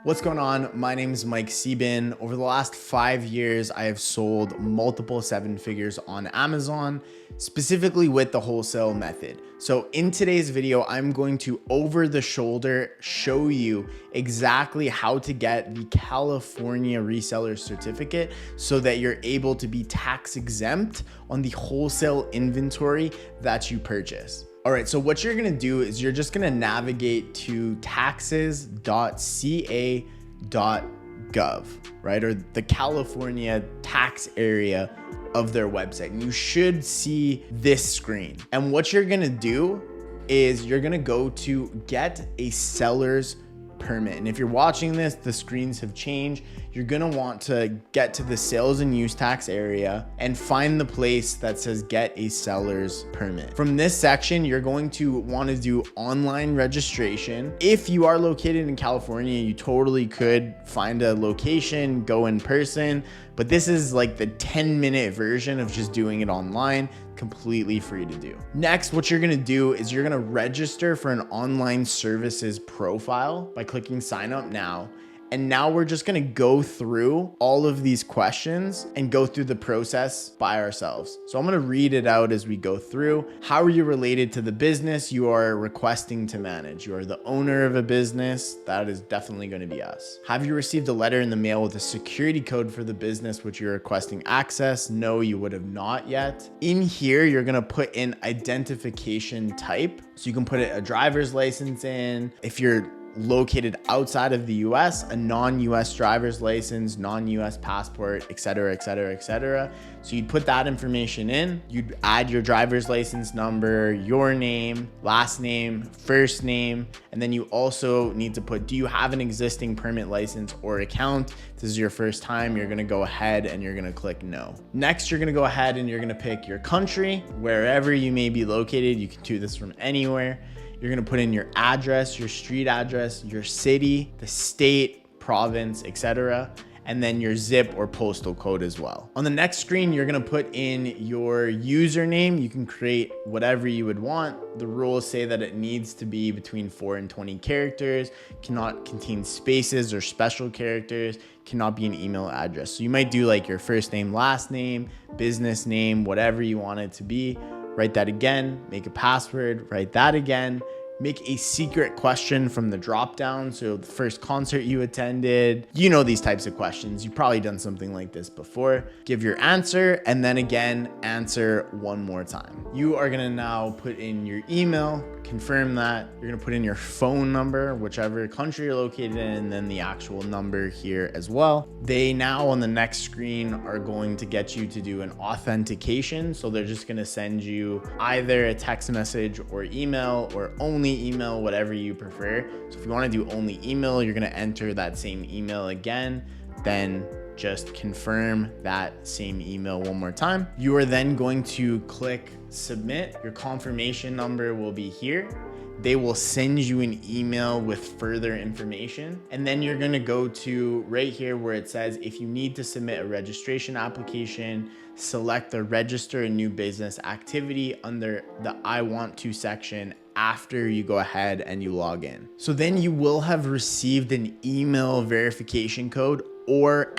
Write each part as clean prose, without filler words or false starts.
What's going on? My name is Mike Sieben. Over the last 5 years, I have sold multiple seven figures on Amazon, specifically with the wholesale method. So in today's video, I'm going to over the shoulder show you exactly how to get the California Reseller Certificate so that you're able to be tax exempt on the wholesale inventory that you purchase. All right, so what you're gonna do is you're just gonna navigate to taxes.ca.gov, right? Or the California tax area of their website. And you should see this screen. And what you're gonna do is you're gonna go to get a seller's permit. And if you're watching this, the screens have changed. You're gonna want to get to the sales and use tax area and find the place that says get a seller's permit. From this section, you're going to want to do online registration. If you are located in California, you totally could find a location, go in person, but this is like the 10-minute version of just doing it online, completely free to do. Next, what you're gonna do is you're gonna register for an online services profile by clicking sign up now. And now we're just gonna go through all of these questions and go through the process by ourselves. So I'm gonna read it out as we go through. How are you related to the business you are requesting to manage? You are the owner of a business. That is definitely gonna be us. Have you received a letter in the mail with a security code for the business which you're requesting access? No, you would have not yet. In here, you're gonna put in identification type. So you can put a driver's license in. If you're located outside of the US, a non-US driver's license, non-US passport, etc., etc., etc. So you'd put that information in, you'd add your driver's license number, your name, last name, first name, and then you also need to put, do you have an existing permit license or account? If this is your first time, you're gonna go ahead and you're gonna click no. Next, you're gonna go ahead and you're gonna pick your country, wherever you may be located. You can do this from anywhere. You're gonna put in your address, your street address, your city, the state, province, etc., and then your zip or postal code as well. On the next screen, you're gonna put in your username. You can create whatever you would want. The rules say that it needs to be between 4 and 20 characters, cannot contain spaces or special characters, cannot be an email address. So you might do like your first name, last name, business name, whatever you want it to be. Write that again, make a password, write that again, make a secret question from the drop down. So the first concert you attended, you know these types of questions. You've probably done something like this before. Give your answer and then again, answer one more time. You are gonna now put in your email, confirm that. You're gonna put in your phone number, whichever country you're located in, and then the actual number here as well. They now on the next screen are going to get you to do an authentication. So they're just gonna send you either a text message or email or only email, whatever you prefer. So if you want to do only email, you're going to enter that same email again, then just confirm that same email one more time. You are then going to click submit. Your confirmation number will be here. They will send you an email with further information. And then you're gonna go to right here where it says, if you need to submit a registration application, select the register a new business activity under the I want to section after you go ahead and you log in. So then you will have received an email verification code or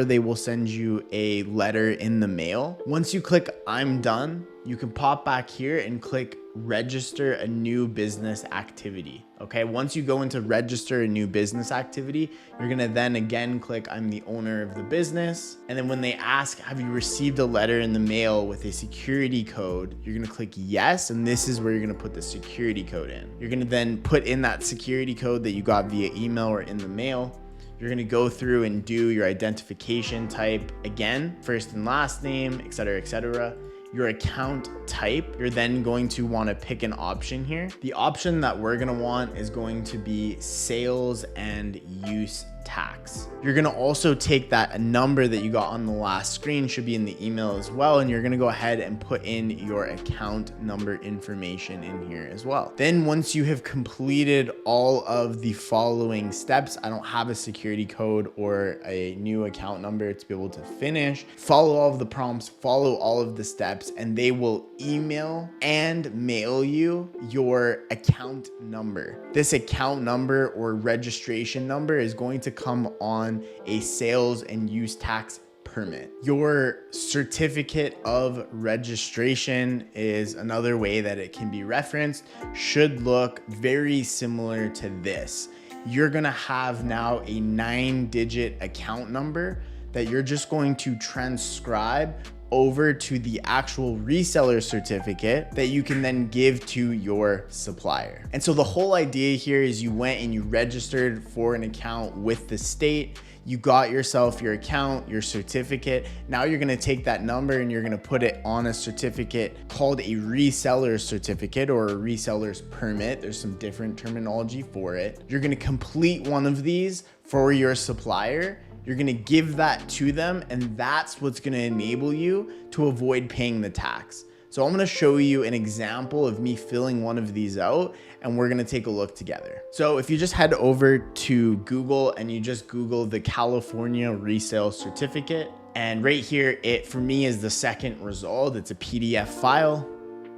they will send you a letter in the mail. Once you click I'm done, you can pop back here and click register a new business activity. Okay, once you go into register a new business activity, you're gonna then again click I'm the owner of the business. And then when they ask, have you received a letter in the mail with a security code? You're gonna click yes, and this is where you're gonna put the security code in. You're gonna then put in that security code that you got via email or in the mail. You're gonna go through and do your identification type again, first and last name, etc., etc. Your account type, you're then going to want to pick an option here. The option that we're going to want is going to be sales and use tax. You're going to also take that number that you got on the last screen, should be in the email as well, and you're going to go ahead and put in your account number information in here as well. Then once you have completed all of the following steps, I don't have a security code or a new account number to be able to finish. Follow all of the prompts, follow all of the steps, steps, and they will email and mail you your account number. This account number or registration number is going to come on a sales and use tax permit. Your certificate of registration is another way that it can be referenced. Should look very similar to this. You're gonna have now a 9-digit account number that you're just going to transcribe over to the actual reseller certificate that you can then give to your supplier. And so the whole idea here is you went and you registered for an account with the state. You got yourself your account, your certificate. Now you're gonna take that number and you're gonna put it on a certificate called a reseller certificate or a reseller's permit. There's some different terminology for it. You're gonna complete one of these for your supplier. You're gonna give that to them, and that's what's gonna enable you to avoid paying the tax. So I'm gonna show you an example of me filling one of these out, and we're gonna take a look together. So if you just head over to Google and you just Google the California Reseller Certificate, and right here, it for me is the second result. It's a PDF file.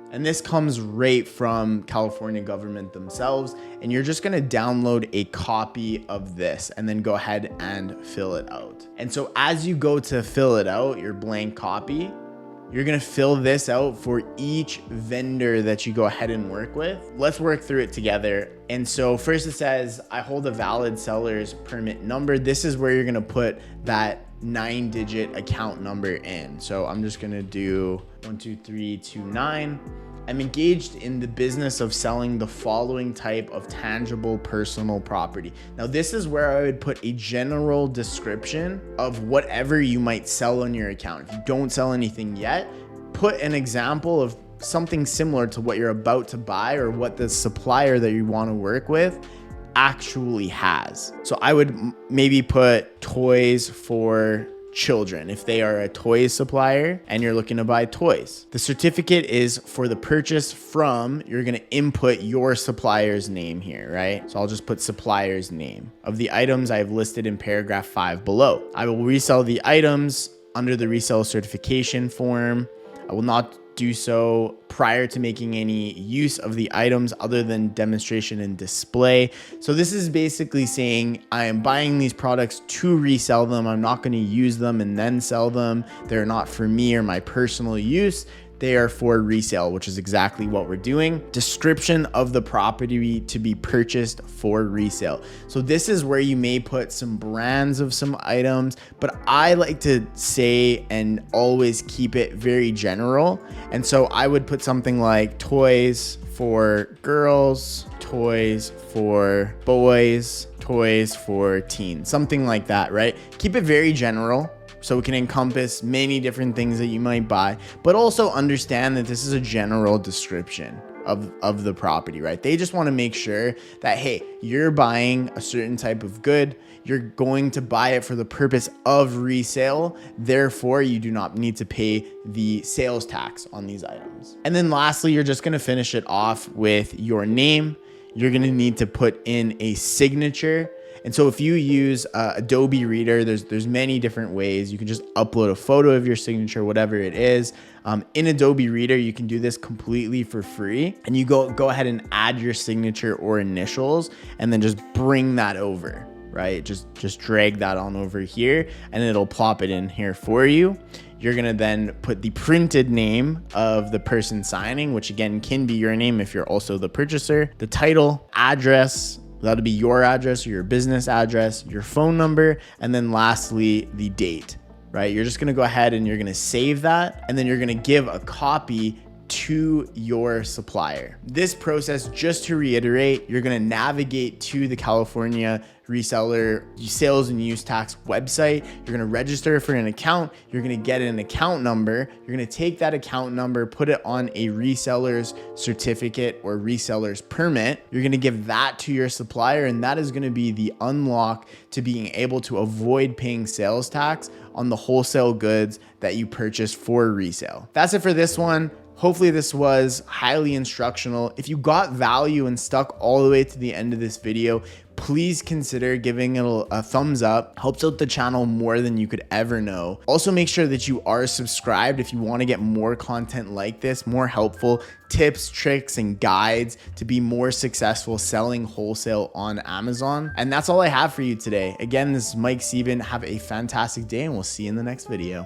And this comes right from California government themselves. And you're just gonna download a copy of this and then go ahead and fill it out. And so as you go to fill it out, your blank copy, you're gonna fill this out for each vendor that you go ahead and work with. Let's work through it together. And so first it says, I hold a valid seller's permit number. This is where you're gonna put that 9-digit account number in. So I'm just gonna do 12329. I'm engaged in the business of selling the following type of tangible personal property. Now this is where I would put a general description of whatever you might sell on your account. If you don't sell anything yet, put an example of something similar to what you're about to buy or what the supplier that you want to work with actually has. So I would maybe put toys for children if they are a toys supplier and you're looking to buy toys. The certificate is for the purchase from, you're going to input your supplier's name here, right? So I'll just put supplier's name of the items I've listed in paragraph 5 below. I will resell the items under the resale certification form. I will not do so prior to making any use of the items other than demonstration and display. So this is basically saying I am buying these products to resell them. I'm not going to use them and then sell them. They're not for me or my personal use. They are for resale, which is exactly what we're doing. Description of the property to be purchased for resale. So this is where you may put some brands of some items, but I like to say and always keep it very general. And so I would put something like toys for girls, toys for boys, toys for teens, something like that, right? Keep it very general, so it can encompass many different things that you might buy, but also understand that this is a general description of the property, right? They just want to make sure that, hey, you're buying a certain type of good. You're going to buy it for the purpose of resale. Therefore, you do not need to pay the sales tax on these items. And then lastly, you're just going to finish it off with your name. You're going to need to put in a signature. And so if you use Adobe Reader, there's many different ways. You can just upload a photo of your signature, whatever it is. In Adobe Reader, you can do this completely for free. And you go ahead and add your signature or initials and then just bring that over, right? Just drag that on over here and it'll plop it in here for you. You're gonna then put the printed name of the person signing, which again can be your name if you're also the purchaser, the title, address, that'll be your address or your business address, your phone number, and then lastly, the date, right? You're just gonna go ahead and you're gonna save that, and then you're gonna give a copy to your supplier. This process, just to reiterate, you're gonna navigate to the California Reseller Sales and Use Tax website. You're gonna register for an account. You're gonna get an account number. You're gonna take that account number, put it on a reseller's certificate or reseller's permit. You're gonna give that to your supplier, and that is gonna be the unlock to being able to avoid paying sales tax on the wholesale goods that you purchase for resale. That's it for this one. Hopefully this was highly instructional. If you got value and stuck all the way to the end of this video, please consider giving it a thumbs up. Helps out the channel more than you could ever know. Also, make sure that you are subscribed if you want to get more content like this, more helpful tips, tricks, and guides to be more successful selling wholesale on Amazon. And that's all I have for you today. Again, this is Mike Sieben. Have a fantastic day, and we'll see you in the next video.